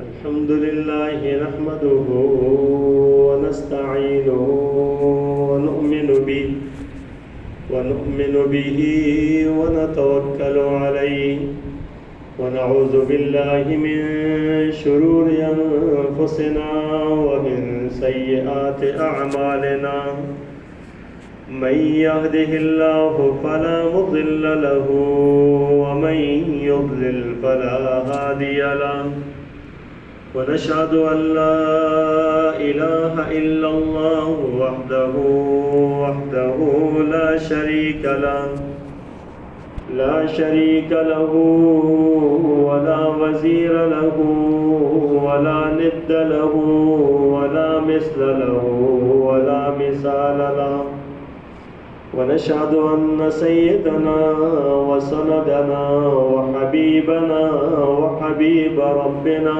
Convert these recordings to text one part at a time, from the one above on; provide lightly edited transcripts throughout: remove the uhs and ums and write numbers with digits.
الحمد لله نحمده ونستعينه ونؤمن به ونتوكل عليه ونعوذ بالله من شرور أنفسنا ومن سيئات أعمالنا من يهده الله فلا مضل له ومن يضلل فلا هادي له ونشهد أن لا إله إلا الله وحده لا شريك له ولا وزير له ولا ند له ولا مثل له ولا مثال له ونشهد أن سيدنا وسندنا وحبيبنا وحبيب ربنا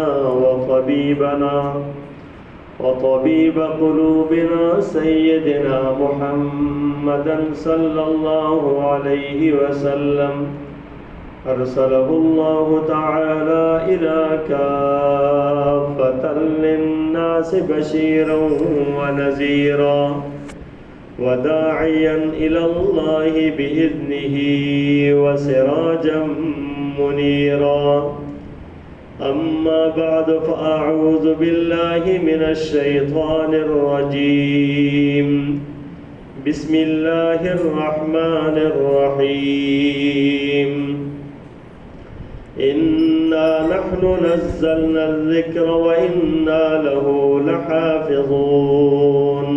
وطبيب قلوبنا سيدنا محمدا صلى الله عليه وسلم أرسله الله تعالى إلى كافة للناس بشيرا ونذيرا وداعيا إلى الله بإذنه وسراجا منيرا أما بعد فأعوذ بالله من الشيطان الرجيم بسم الله الرحمن الرحيم إنا نحن نزلنا الذكر وإنا له لحافظون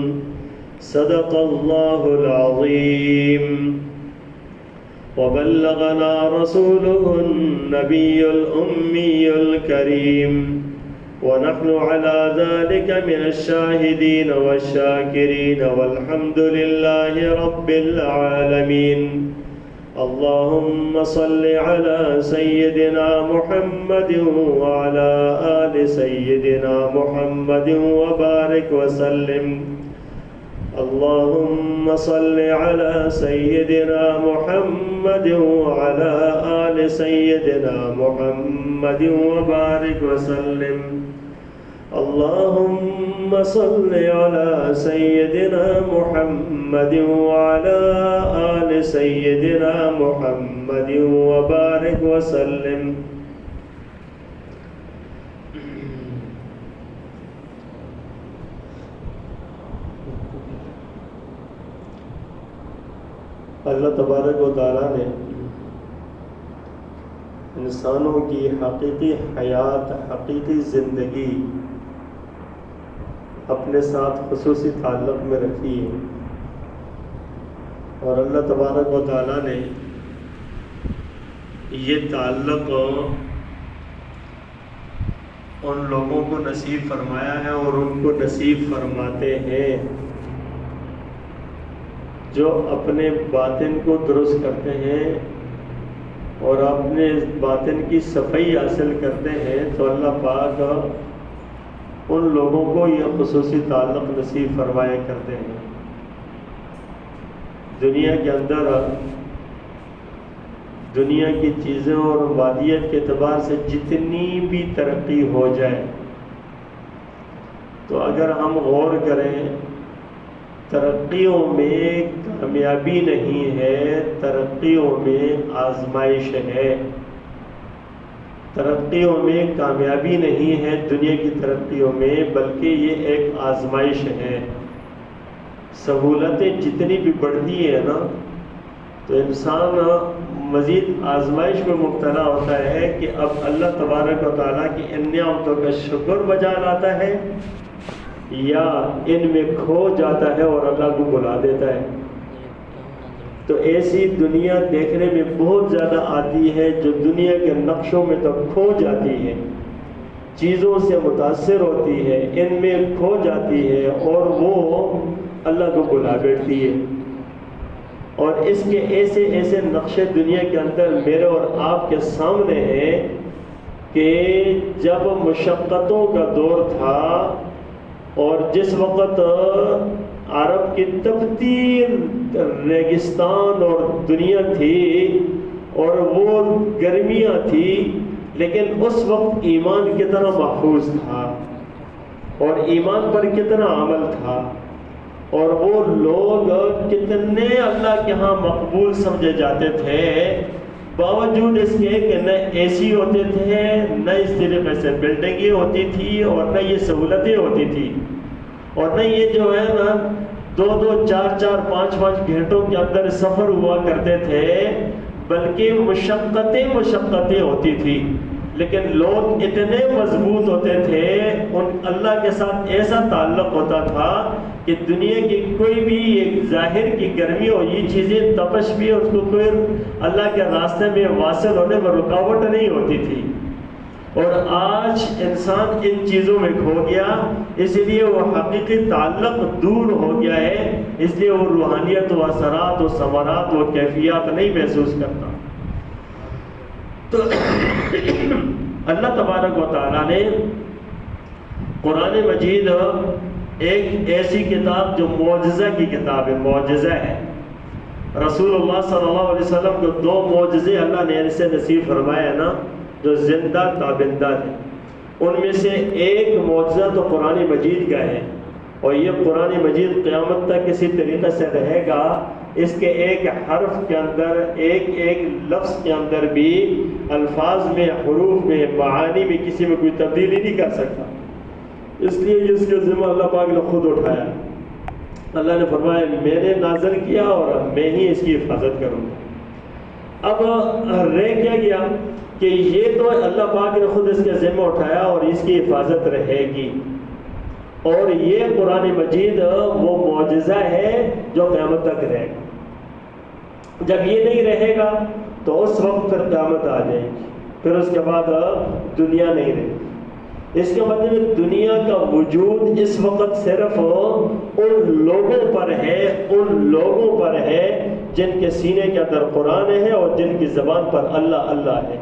صدق الله العظيم وبلغنا رسوله النبي الأمي الكريم ونحن على ذلك من الشاهدين والشاكرين والحمد لله رب العالمين اللهم صل على سيدنا محمد وعلى آل سيدنا محمد وبارك وسلم اللهم صل على سيدنا محمد وعلى آل سيدنا محمد وبارك وسلم اللهم صل على سيدنا محمد وعلى آل سيدنا محمد وبارك وسلم اللہ تبارک و تعالیٰ نے انسانوں کی حقیقی حیات، حقیقی زندگی اپنے ساتھ خصوصی تعلق میں رکھی ہے، اور اللہ تبارک و تعالیٰ نے یہ تعلق ان لوگوں کو نصیب فرمایا ہے اور ان کو نصیب فرماتے ہیں جو اپنے باطن کو درست کرتے ہیں اور اپنے باطن کی صفائی حاصل کرتے ہیں، تو اللہ پاک ان لوگوں کو یہ خصوصی تعلق نصیب فرمایا کرتے ہیں۔ دنیا کے اندر دنیا کی چیزیں اور مادیت کے اعتبار سے جتنی بھی ترقی ہو جائے، تو اگر ہم غور کریں، ترقیوں میں کامیابی نہیں ہے، ترقیوں میں آزمائش ہے۔ ترقیوں میں کامیابی نہیں ہے دنیا کی ترقیوں میں، بلکہ یہ ایک آزمائش ہے۔ سہولتیں جتنی بھی بڑھتی ہیں نا، تو انسان مزید آزمائش میں مبتلا ہوتا ہے کہ اب اللہ تبارک و تعالیٰ کی ان نعمتوں کا شکر بجا لاتا ہے یا ان میں کھو جاتا ہے اور اللہ کو بلا دیتا ہے۔ تو ایسی دنیا دیکھنے میں بہت زیادہ آتی ہے جو دنیا کے نقشوں میں تو کھو جاتی ہے، چیزوں سے متاثر ہوتی ہے، ان میں کھو جاتی ہے اور وہ اللہ کو بلا بیٹھتی ہے۔ اور اس کے ایسے ایسے نقشے دنیا کے اندر میرے اور آپ کے سامنے ہیں کہ جب مشقتوں کا دور تھا اور جس وقت عرب کی تپتی ریگستان اور دنیا تھی اور وہ گرمیاں تھی، لیکن اس وقت ایمان کتنا محفوظ تھا اور ایمان پر کتنا عمل تھا، اور وہ لوگ کتنے اللہ کے ہاں مقبول سمجھے جاتے تھے، باوجود اس کے کہ نہ اے سی ہوتے تھے، نہ اس طریقے سے بلڈنگیں ہوتی تھی، اور نہ یہ سہولتیں ہوتی تھی، اور نہ یہ جو ہے نا 2-2 4-4 5-5 گھنٹوں کے اندر سفر ہوا کرتے تھے، بلکہ مشقتیں ہوتی تھی، لیکن لوگ اتنے مضبوط ہوتے تھے، ان اللہ کے ساتھ ایسا تعلق ہوتا تھا کہ دنیا کی کوئی بھی ایک ظاہر کی گرمی ہو، یہ چیزیں تپش بھی اس کو کوئی اللہ کے راستے میں واصل ہونے میں رکاوٹ نہیں ہوتی تھی۔ اور آج انسان ان چیزوں میں کھو گیا، اس لیے وہ حقیقی تعلق دور ہو گیا ہے، اس لیے وہ روحانیت و اثرات و ثمرات و کیفیات نہیں محسوس کرتا۔ تو اللہ تبارک و تعالیٰ نے قرآن مجید ایک ایسی کتاب جو معجزہ کی کتاب ہے، معجزہ ہے۔ رسول اللہ صلی اللہ علیہ وسلم کو 2 معجزے اللہ نے ایسے نصیب فرمائے نا جو زندہ تابندہ تھے، ان میں سے ایک معجزہ تو قرآن مجید کا ہے، اور یہ قرآن مجید قیامت تک کسی طریقے سے رہے گا، اس کے ایک حرف کے اندر، ایک لفظ کے اندر بھی الفاظ میں، حروف میں، معانی میں کسی میں کوئی تبدیلی نہیں کر سکتا، اس لیے اس کے ذمہ اللہ پاک نے خود اٹھایا۔ اللہ نے فرمایا میں نے نازل کیا اور میں ہی اس کی حفاظت کروں گا۔ اب رہ کیا گیا کہ یہ تو اللہ پاک نے خود اس کے ذمہ اٹھایا اور اس کی حفاظت رہے گی، اور یہ قرآن مجید وہ معجزہ ہے جو قیامت تک رہے گا۔ جب یہ نہیں رہے گا تو اس وقت پھر قیامت آ جائے گی، پھر اس کے بعد دنیا نہیں رہے گی۔ اس کے مطلب دنیا کا وجود اس وقت صرف ان لوگوں پر ہے جن کے سینے کے اندر قرآن ہے اور جن کی زبان پر اللہ اللہ ہے۔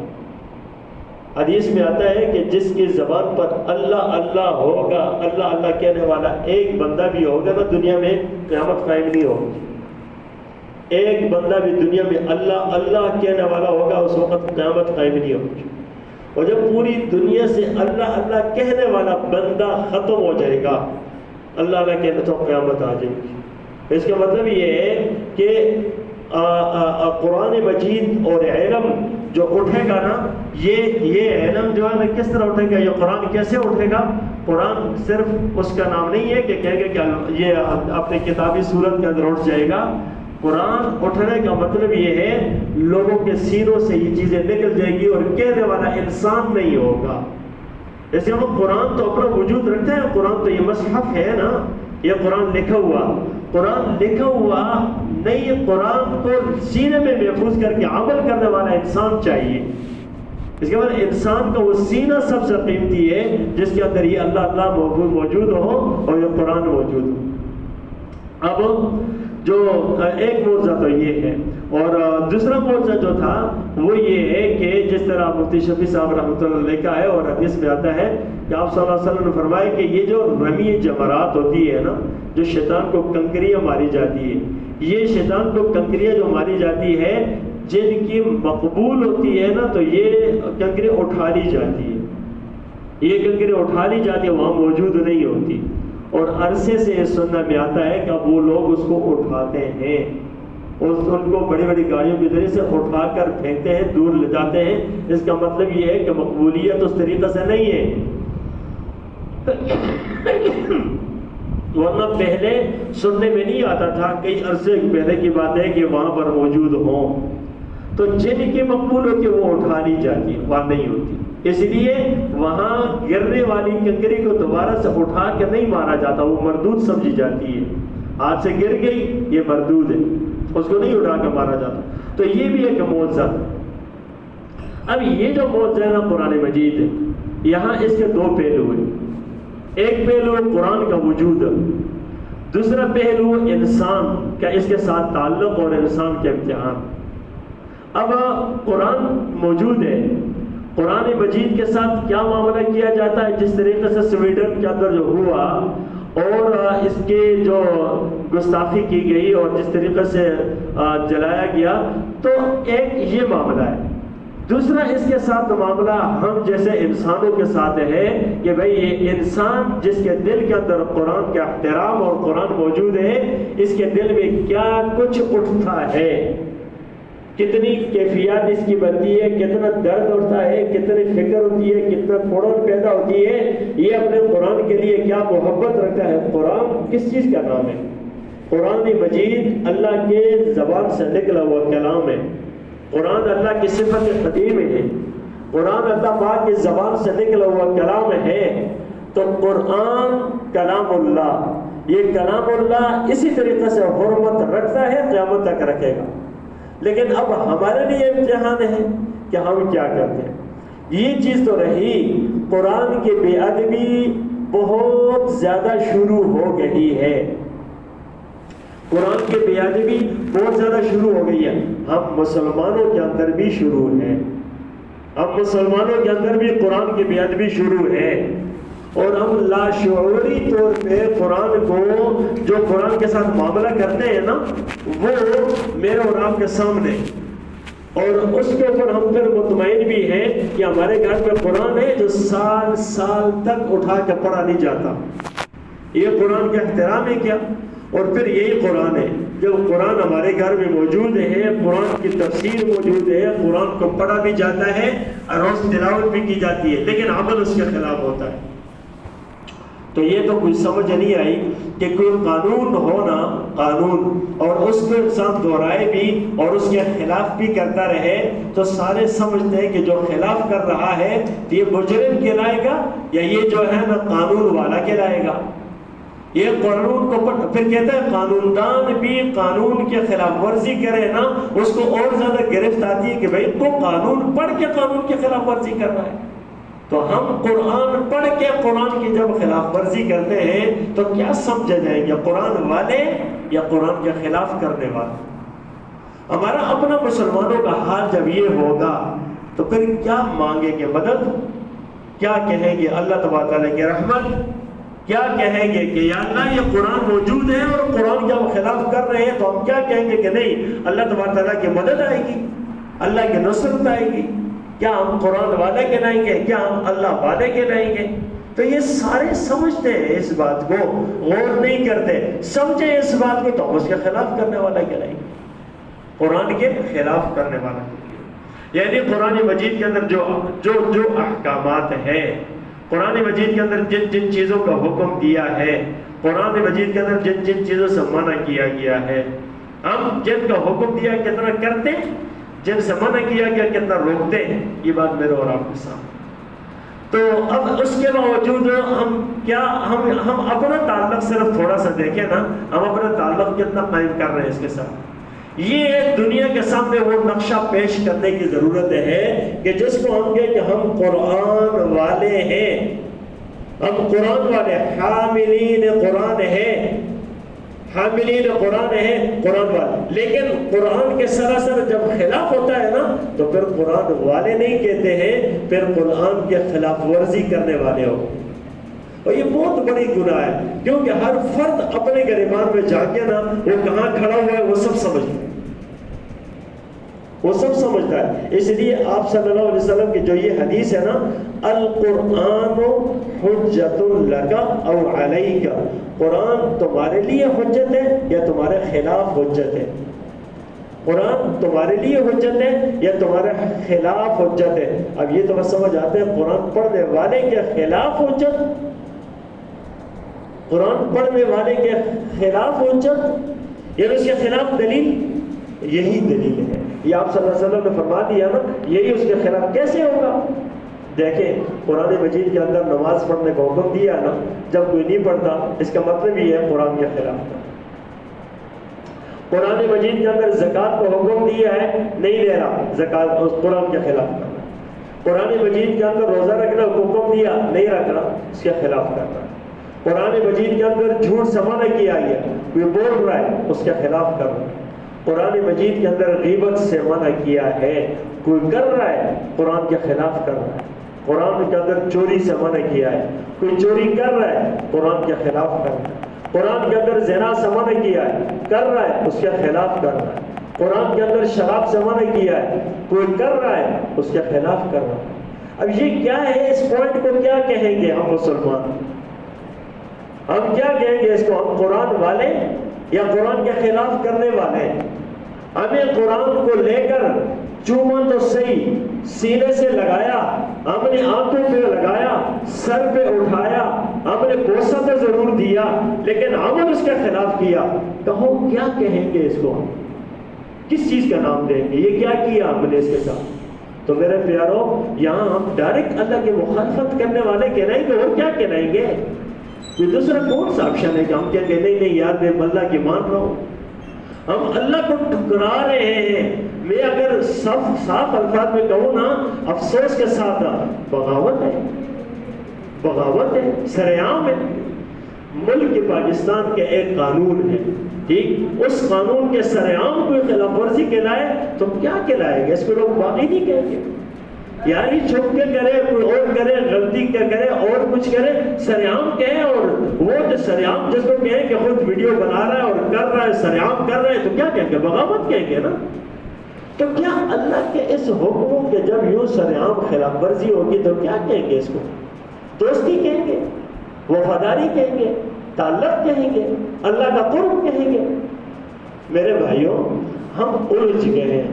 حدیث میں آتا ہے کہ جس کی زبان پر اللہ اللہ ہوگا، اللہ اللہ کہنے والا ایک بندہ بھی ہوگا نا، دنیا میں قیامت قائم نہیں ہوگی۔ ایک بندہ بھی دنیا میں اللہ اللہ کہنے والا ہوگا، اس وقت قیامت قائم نہیں ہوگی۔ اور جب پوری دنیا سے اللہ اللہ کہنے والا بندہ ختم ہو جائے گا، اللہ اللہ کہنے تو قیامت آ جائے گی۔ اس کا مطلب یہ ہے کہ قرآن مجید اور علم جو اٹھے گا نا، یہ علم جو ہے نا کس طرح اٹھے گا، یہ قرآن کیسے اٹھے گا؟ قرآن صرف اس کا نام نہیں ہے کہ کہے گا کہ یہ اپنے کتابی صورت کے اندر اٹھ جائے گا۔ قرآن اٹھنے کا مطلب یہ ہے لوگوں کے سینوں سے یہ چیزیں نکل جائے گی اور کہنے والا انسان نہیں ہوگا۔ جیسے ہم قرآن تو اپنا وجود رکھتے ہیں، قرآن تو یہ مصحف ہے نا، یہ قرآن لکھا ہوا نہیں، قرآن کو سینے میں محفوظ کر کے عمل کرنے والا انسان چاہیے۔ اس کے بعد انسان کا وہ سینہ سب سے قیمتی ہے جس کے اندر یہ اللہ اللہ موجود ہو اور یہ قرآن موجود ہو۔ اب جو ایک معجزہ تو یہ ہے، اور دوسرا معجزہ جو تھا وہ یہ ہے کہ جس طرح مفتی شفیع صاحب رحمۃ اللہ علیہ لکھا ہے اور حدیث میں آتا ہے کہ آپ صلی اللہ علیہ وسلم نے فرمایا کہ یہ جو رمی جمرات ہوتی ہے نا، جو شیطان کو کنکریاں ماری جاتی ہے، یہ شیطان کو کنکریاں جو ماری جاتی ہے جن کی مقبول ہوتی ہے نا، تو یہ کنکری اٹھا لی جاتی ہے، یہ کنکری اٹھا لی جاتی ہے، وہاں موجود نہیں ہوتی، اور عرصے سے سننے میں آتا ہے کہ اب وہ لوگ اس کو اٹھاتے ہیں، ان کو بڑی بڑی گاڑیوں کے ذریعے سے اٹھا کر پھینکتے ہیں، دور لے جاتے ہیں۔ اس کا مطلب یہ ہے کہ مقبولیت اس طریقے سے نہیں ہے، ورنہ پہلے سننے میں نہیں آتا تھا، کئی عرصے پہلے کی بات ہے کہ وہاں پر موجود ہوں، تو جن کی مقبول ہوتی ہے وہ اٹھا لی جاتی ہے، وہاں نہیں ہوتی، اس لیے وہاں گرنے والی کنکری کو دوبارہ سے اٹھا کے نہیں مارا جاتا، وہ مردود سمجھی جاتی ہے، ہاتھ سے گر گئی یہ مردود ہے، اس کو نہیں اٹھا کے مارا جاتا۔ تو یہ بھی ایک معجزہ۔ اب یہ جو معجزہ ہے نا قرآن مجید ہے، یہاں اس کے 2 پہلو ہیں، ایک پہلو قرآن کا وجود، دوسرا پہلو انسان کا اس کے ساتھ تعلق اور انسان کے امتحان۔ اب قرآن موجود ہے، قرآن مجید کے ساتھ کیا معاملہ کیا جاتا ہے، جس طریقے سے سویڈن کے اندر جو ہوا اور اس کے جو گستاخی کی گئی اور جس طریقے سے جلایا گیا، تو ایک یہ معاملہ ہے۔ دوسرا اس کے ساتھ معاملہ ہم جیسے انسانوں کے ساتھ ہے کہ بھئی یہ انسان جس کے دل کے اندر قرآن کا احترام اور قرآن موجود ہے، اس کے دل میں کیا کچھ اٹھتا ہے، کتنی کیفیات اس کی بنتی ہے، کتنا درد اٹھتا ہے، کتنی فکر ہوتی ہے، کتنا پھوڑن پیدا ہوتی ہے، یہ اپنے قرآن کے لیے کیا محبت رکھتا ہے۔ قرآن کس چیز کا نام ہے؟ قرآن مجید اللہ کے زبان سے نکلا ہوا کلام ہے۔ قرآن اللہ کی صفت قدیم ہے، قرآن اللہ پاک کی زبان سے نکلا ہوا کلام ہے۔ تو قرآن کلام اللہ، یہ کلام اللہ اسی طریقے سے حرمت رکھتا ہے، قیامت تک رکھے گا۔ لیکن اب ہمارے لیے امتحان ہے کہ ہم کیا کرتے ہیں۔ یہ چیز تو رہی، قرآن کی بے ادبی بہت زیادہ شروع ہو گئی ہے، قرآن کی بے ادبی بہت زیادہ شروع ہو گئی ہے۔ ہم مسلمانوں کے اندر بھی شروع ہے، ہم مسلمانوں کے اندر بھی قرآن کی بے ادبی شروع ہے، اور ہم لاشعوری طور پہ قرآن کو، جو قرآن کے ساتھ معاملہ کرتے ہیں نا، وہ میرے اور آپ کے سامنے، اور اس کے اوپر ہم پھر مطمئن بھی ہیں کہ ہمارے گھر میں قرآن ہے جو سال سال تک اٹھا کے پڑھا نہیں جاتا۔ یہ قرآن کا احترام ہے کیا؟ اور پھر یہی قرآن ہے، جو قرآن ہمارے گھر میں موجود ہے، قرآن کی تفسیر موجود ہے، قرآن کو پڑھا بھی جاتا ہے اور روز تلاوت بھی کی جاتی ہے، لیکن عمل اس کے خلاف ہوتا ہے۔ تو یہ تو کوئی سمجھ نہیں آئی کہ کوئی قانون ہونا، قانون، اور اس کو انسان دہرائے بھی اور اس کے خلاف بھی کرتا رہے، تو سارے سمجھتے ہیں کہ جو خلاف کر رہا ہے یہ مجرم کہلائے گا، یا یہ جو ہے نا قانون والا کہلائے گا۔ یہ قانون کو پھر کہتا ہے قانون دان بھی قانون کے خلاف ورزی کرے نا، اس کو اور زیادہ گرفت آتی ہے کہ بھئی تو قانون پڑھ کے قانون کے خلاف ورزی کر رہا ہے۔ تو ہم قرآن پڑھ کے قرآن کی جب خلاف ورزی کرتے ہیں تو کیا سمجھے جائیں گے، قرآن والے یا قرآن کے خلاف کرنے والے؟ ہمارا اپنا مسلمانوں کا حال جب یہ ہوگا تو پھر کیا مانگیں گے مدد، کیا کہیں گے اللہ تبارک تعالیٰ کی رحمت، کیا کہیں گے کہ یا اللہ یہ قرآن موجود ہے اور قرآن کے ہم خلاف کر رہے ہیں، تو ہم کیا کہیں گے کہ نہیں اللہ تبارک تعالیٰ کی مدد آئے گی، اللہ کی نصرت آئے گی؟ کیا ہم قرآن والے کہلائیں گے، کیا ہم اللہ والے کہلائیں گے؟ تو یہ سارے سمجھتے ہیں اس بات کو، غور نہیں کرتے، سمجھے اس بات کو تو ہم اس کے خلاف کرنے والا کہلائیں گے، قرآن کے خلاف کرنے والا۔ یعنی قرآن مجید کے اندر جو احکامات ہیں، قرآن مجید کے اندر جن جن چیزوں کا حکم دیا ہے، قرآن مجید کے اندر جن جن چیزوں سے منع کیا گیا ہے، ہم جن کا حکم دیا کتنا کرتے، جن سے منع کیا گیا کتنا روکتے ہیں، یہ بات میرے اور آپ کے سامنے۔ تو اب اس کے باوجود ہم اپنا تعلق صرف تھوڑا سا دیکھیں نا، ہم اپنا تعلق کتنا قائم کر رہے ہیں اس کے ساتھ۔ یہ دنیا کے سامنے وہ نقشہ پیش کرنے کی ضرورت ہے کہ جس کو ہم کہیں کہ ہم قرآن والے ہیں، ہم قرآن والے، حاملین قرآن ہیں، حاملین قرآن ہیں، قرآن والے۔ لیکن قرآن کے سراسر جب خلاف ہوتا ہے نا تو پھر قرآن والے نہیں کہتے ہیں، پھر قرآن کے خلاف ورزی کرنے والے ہو۔ اور یہ بہت بڑی گناہ ہے، کیونکہ ہر فرد اپنے گریبان میں جا کے نا وہ کہاں کھڑا ہوا ہے وہ سب سمجھتا ہے، وہ سب سمجھتا ہے۔ اس لیے آپ صلی اللہ علیہ وسلم کی جو یہ حدیث ہے نا، القرآن حجت لک او علیک، قرآن تمہارے لیے حجت ہے یا تمہارے خلاف حجت ہے، قرآن تمہارے لیے حجت ہے یا تمہارے خلاف حجت ہے۔ اب یہ تو بس سمجھ آتے ہیں قرآن پڑھنے والے کے خلاف حجت، قرآن پڑھنے والے کے خلاف حجت، یعنی اس کے خلاف دلیل، یہی دلیل ہے۔ یہ آپ صلی اللہ علیہ وسلم نے فرما دیا نا، یہی اس کے خلاف کیسے ہوگا؟ دیکھیں قرآن مجید کے اندر نماز پڑھنے کا حکم دیا نا، جب کوئی نہیں پڑھتا اس کا مطلب یہ ہے قرآن کے خلاف تھا۔ قرآن مجید کے اندر زکوٰۃ کا حکم دیا ہے، نہیں لے رہا، زکوٰۃ قرآن کے خلاف کرنا۔ قرآن مجید کے اندر روزہ رکھنا کا حکم دیا، نہیں رکھ رہا، اس کے خلاف کرنا۔ قرآن مجید کے اندر جھوٹ سے منع کیا گیا، کوئی بول رہا ہے اس کے خلاف کرنا۔ قرآن مجید کے اندر غیبت سے منع کیا ہے، کوئی کر رہا ہے قرآن کے خلاف کر رہا ہے۔ قرآن کے اندر چوری سے منع کیا ہے، کوئی چوری کر رہا ہے قرآن کے خلاف کر رہا ہے۔ قرآن کے اندر زنا سے منع کیا ہے، کر رہا ہے اس کے خلاف کر رہا ہے۔ قرآن کے اندر شراب سے منع کیا ہے، کوئی کر رہا ہے اس کے خلاف کر رہا ہے۔ اب یہ کیا ہے؟ اس پوائنٹ کو کیا کہیں گے ہم مسلمان؟ ہم کیا کہیں گے اس کو؟ ہم قرآن والے یا قرآن کے خلاف کرنے والے؟ ہمیں قرآن کو لے کر چوما تو صحیح، سینے سے لگایا، ہم نے آنکھوں پہ لگایا، سر پہ اٹھایا، ہم نے بوسہ تو ضرور دیا، لیکن عمل اس کے خلاف کیا، کہو کیا کہیں گے اس کو؟ کس چیز کا نام دیں گے؟ یہ کیا کیا ہم نے اس کے ساتھ؟ تو میرے پیارو، یہاں ہم ڈائریکٹ اللہ کی مخالفت کرنے والے کہلائیں گے، اور کیا کہلائیں گے؟ کوئی دوسرا کون سا آپشن ہے کہ ہم کیا کہہ نہیں یار میں اللہ کی مان رہا ہوں؟ ہم اللہ کو ٹھکرا رہے ہیں۔ میں اگر صاف الفاظ میں کہوں نا، افسوس کے ساتھ، بغاوت ہے، بغاوت ہے، سرعام ہے۔ ملک پاکستان کے ایک قانون ہے، ٹھیک، اس قانون کے سرعام کوئی خلاف ورزی کہلائے تو کیا کہلائے گا؟ اس کو لوگ باقی نہیں کہیں گے، یعنی چھپ کے کرے، کوئی اور کرے، غلطی کیا کرے اور کچھ کرے، سرعام کہیں، اور وہ جو سرعام جس کو کہیں کہ خود ویڈیو بنا رہا ہے اور کر رہا ہے، سرعام کر رہا ہے، تو کیا کہیں گے؟ بغاوت کہیں گے نا۔ تو کیا اللہ کے اس حکموں کے جب یوں سرعام خلاف ورزی ہوگی تو کیا کہیں گے اس کو؟ دوستی کہیں گے، وفاداری کہیں گے، تعلق کہیں گے، اللہ کا قرب کہیں گے؟ میرے بھائیوں، ہم الجھ گئے ہیں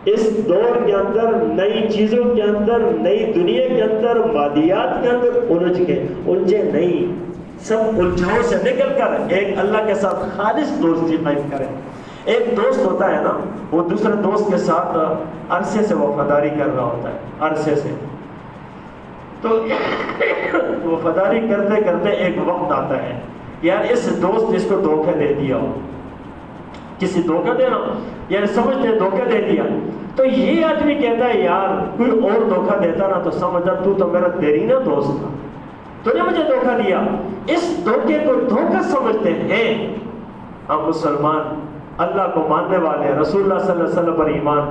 اس دور کے اندر، نئی چیزوں کے اندر، نئی دنیا کے اندر، مادیات کے اندر الجھ گئے۔ الجھے نہیں، سب الجھاؤں سے نکل کر ایک اللہ کے ساتھ خالص دوستی قائم کریں۔ ایک دوست ہوتا ہے نا، وہ دوسرے دوست کے ساتھ عرصے سے وفاداری کر رہا ہوتا ہے، عرصے سے، تو وفاداری کرتے کرتے ایک وقت آتا ہے یار اس دوست اس کو دھوکہ دے دیا ہو، کسی دھوکہ دینا یعنی سمجھتے ہیں دھوکہ دے دیا، تو یہ آدمی کہتا ہے یار کوئی اور دھوکہ دیتا نا تو سمجھا تو میرا دیرینہ دوست تھا، تو نے مجھے دھوکہ دیا۔ اس دھوکے کو دھوکہ سمجھتے ہیں ہم مسلمان، اللہ کو ماننے والے، رسول اللہ صلی اللہ علیہ وسلم پر ایمان،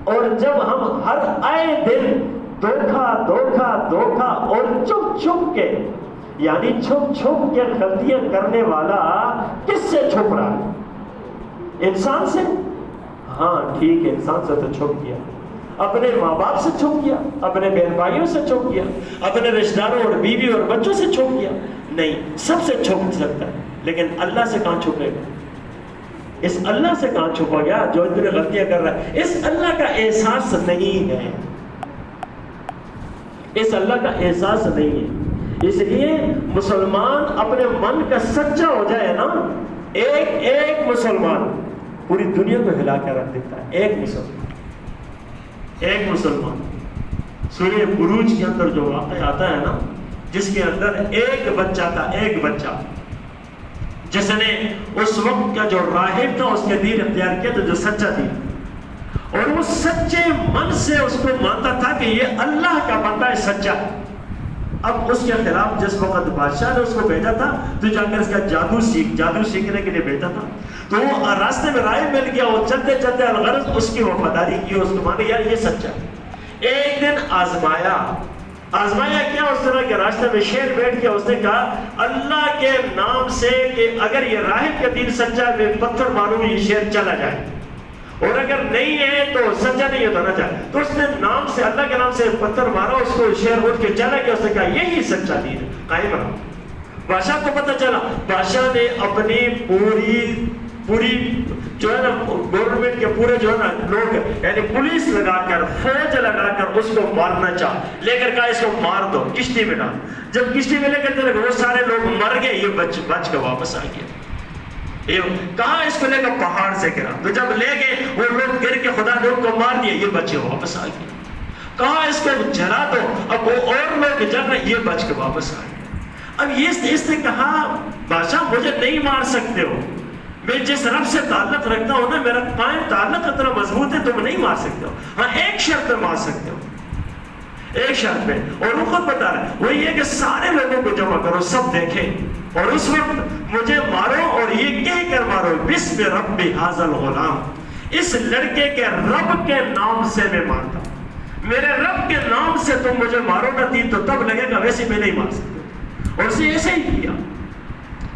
اور جب ہم ہر آئے دن دھوکہ دھوکہ دھوکہ اور چھپ چھپ کے، یعنی چھپ چھپ کے غلطیاں کرنے والا کس سے چھپ رہا ہے؟ انسان سے؟ ہاں ٹھیک ہے، انسان سے تو چھپ گیا، اپنے ماں باپ سے چھپ گیا، اپنے بہن بھائیوں سے چھپ گیا، اپنے رشتہ داروں اور بیوی اور بچوں سے چھپ گیا، نہیں، سب سے چھپ سکتا ہے، لیکن اللہ سے کہاں چھپے گا؟ اس اللہ سے کہاں چھپا گیا جو اتنے غلطیاں کر رہا ہے؟ اس اللہ کا احساس نہیں ہے، اس اللہ کا احساس نہیں ہے۔ اس لیے مسلمان اپنے من کا سچا ہو جائے نا، ایک مسلمان پوری دنیا کو ہلا کے رکھ دیتا ہے۔ ایک مسلمان سورہ بروج کے اندر جو واقعہ آتا ہے نا، جس کے اندر ایک بچہ تھا، ایک بچہ جس نے اس وقت کا جو راہب تھا اس کے دین اختیار کیا تھا، جو سچا تھی، اور وہ سچے من سے اس کو مانتا تھا کہ یہ اللہ کا بندہ ہے، سچا۔ اب اس کے خلاف جس وقت بادشاہ نے اس کو بھیجا تھا تو جا کر اس کا جادو سیکھنے کے لیے بھیجا تھا، تو وہ راستے میں راہ مل گیا، وہ چلتے چلتے الغرض اس کی وفاداری کی، اس کو مانے یار یہ سچا۔ ایک دن آزمایا کیا، اس طرح کے راستے میں شیر بیٹھ گیا، اس نے کہا اللہ کے نام سے کہ اگر یہ راہب کا دین سچا ہے میں پتھر ماروں یہ شیر چلا جائے، اور اگر نہیں ہے تو سچا نہیں ہوتا نہ جائے۔ تو اس نے نام سے، اللہ کے نام سے پتھر مارا، اس کو شیر اٹھ کے چلا گیا، اس نے کہا یہی سچا دین ہے، قائم رہا۔ بادشاہ کو پتہ چلا، بادشاہ نے اپنی پوری جو ہے نا گورنمنٹ کے پورے جو ہے نا لوگ، یعنی پولیس لگا کر، فوج لگا کر اس کو مارنا چاہ لے کر کہا اس کو مار دو، کشتی میں ڈال۔ جب کشتی میں لے کر چلے وہ سارے لوگ مر گئے، یہ بچ کے واپس آ گیا۔ کہاں اس کو لے کر پہاڑ سے گرا، تو جب لے گئے وہ لوگ گر کے خدا لوگ کو مار دیا، یہ بچے واپس آ گئے۔ کہاں اس کو جلا دو، اب وہ اور لوگ جل رہے، یہ بچ کے واپس آ گئے۔ اب اس نے کہا بادشاہ مجھے نہیں مار سکتے ہو، میں جس رب سے تعلق رکھتا ہوں نا، میرا قائم تعلق اتنا مضبوط ہے، تم نہیں مار سکتے ہو، ہاں ایک شرط پہ مار سکتے ہو، ایک شرط پہ، اور وہ خود بتا رہا ہے، وہ یہ کہ سارے لوگوں کو جمع کرو، سب دیکھیں، اور اس وقت مجھے مارو، اور یہ کہہ کر مارو بسم رب ھذا الغلام، اس لڑکے کے رب کے نام سے میں مارتا ہوں، میرے رب کے نام سے تم مجھے مارو نہ، تین تو تب لگے گا، ویسے میں نہیں مار سکتا۔ اور اسے ایسے ہی کیا،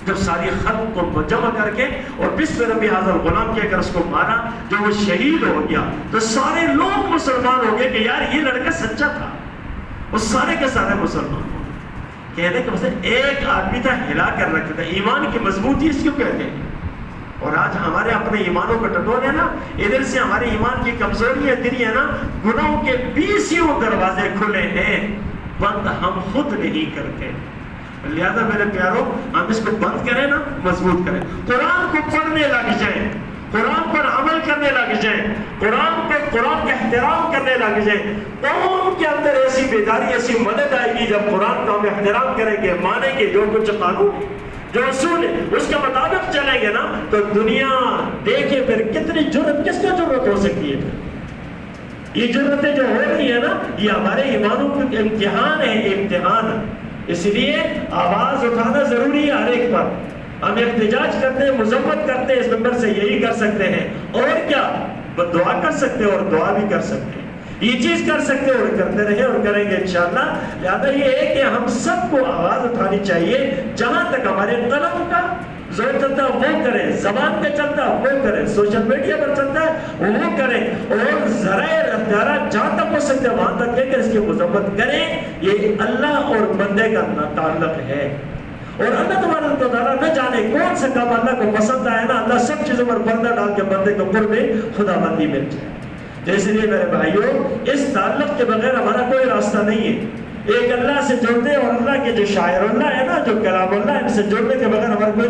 جب ساری خلق کو جمع کر کے اور بسم ربی حاضر غلام کہہ کر اس کو مارا، جو وہ شہید ہو گیا تو سارے لوگ مسلمان ہو گئے کہ یار یہ لڑکا سچا تھا، وہ سارے کے سارے مسلمان ہو گئے۔ کہتے کہ مثلا ایک آدمی تھا ہلا کر رکھتا تھا، ایمان کی مضبوطی اس کیوں کہتے ہیں؟ اور آج ہمارے اپنے ایمانوں کو ٹٹول ہے نا، ادھر سے ہمارے ایمان کی کمزوری اتنی ہے نا، گناہوں کے 20 دروازے کھلے ہیں، بند ہم خود نہیں کرتے۔ لہذا میرے پیاروں، ہم اس کو بند کریں نا، مضبوط کریں، قرآن کو پڑھنے لگ جائیں، قرآن پر عمل کرنے لگ جائیں، قرآن کا احترام کرنے لگ جائیں۔ قوم کے اندر ایسی بیداری، ایسی مدد آئے گی جب قرآن کا ہم احترام کریں گے، مانیں گے، جو کچھ قانون جو اصول ہے اس کے مطابق چلیں گے نا، تو دنیا دیکھے پھر کتنی جرت، کس کو جرت ہو سکتی ہے؟ یہ جرتیں جو ہو رہی ہیں نا، یہ ہمارے ایمانوں کا امتحان ہے، امتحان۔ اس لیے آواز اٹھانا ضروری ہے ہر ایک پر۔ ہم احتجاج کرتے ہیں، مذمت کرتے ہیں، اس نمبر سے یہی کر سکتے ہیں، اور کیا دعا کر سکتے ہیں، اور دعا بھی کر سکتے ہیں، یہ چیز کر سکتے ہیں اور کرتے رہیں اور کریں گے انشاءاللہ۔ لہذا یہ ہے کہ ہم سب کو آواز اٹھانی چاہیے، جہاں تک ہمارے قلم کا زور چلتا ہے وہ کریں، زبان پہ چلتا ہے وہ کریں، سوشل میڈیا پر چلتا ہے وہ کریں، اور ذرائع اختیارات جہاں تک ہو سکتے ہیں وہاں تک لے کر اس کی مذمت کریں۔ یہ اللہ اور بندے کا تعلق ہے، اور اللہ تبارک و تعالیٰ نہ جانے کون سا کام اللہ کو پسند آئے نا، اللہ سب چیزوں پر پردہ ڈال کے بندے کو قرب خدا بندی مل جائے۔ تو اس لیے میرے بھائیوں، اس تعلق کے بغیر ہمارا کوئی راستہ نہیں ہے۔ ایک اللہ سے جڑنے اور اللہ کے جو شاعر اللہ ہے نا، جو کلام اللہ ہے، ان سے جڑنے کے بغیر ہمارا کوئی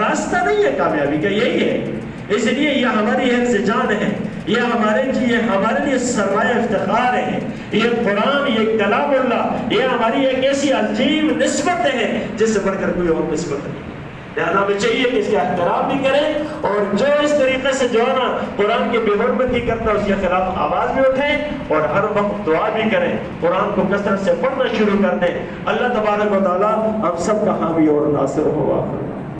راستہ نہیں ہے کامیابی کا، یہی ہے۔ اس لیے یہ ہماری حفظ جان ہے، یہ ہمارے لیے سرمایہ افتخار ہے، یہ قرآن، یہ کلام اللہ، یہ ہماری ایک ایسی عجیب نسبت ہے جس سے بڑھ کر کوئی اور نسبت نہیں۔ لہذا ہمیں چاہیے کہ اس کا احترام بھی کریں، اور جو اس طریقے سے جو ہے نا قرآن کی بے حرمتی کرتا ہے اس کے خلاف آواز بھی اٹھیں، اور ہر وقت دعا بھی کریں، قرآن کو کثرت سے پڑھنا شروع کر دیں۔ اللہ تبارک و تعالیٰ ہم سب کا حامی اور ناصر ہوا۔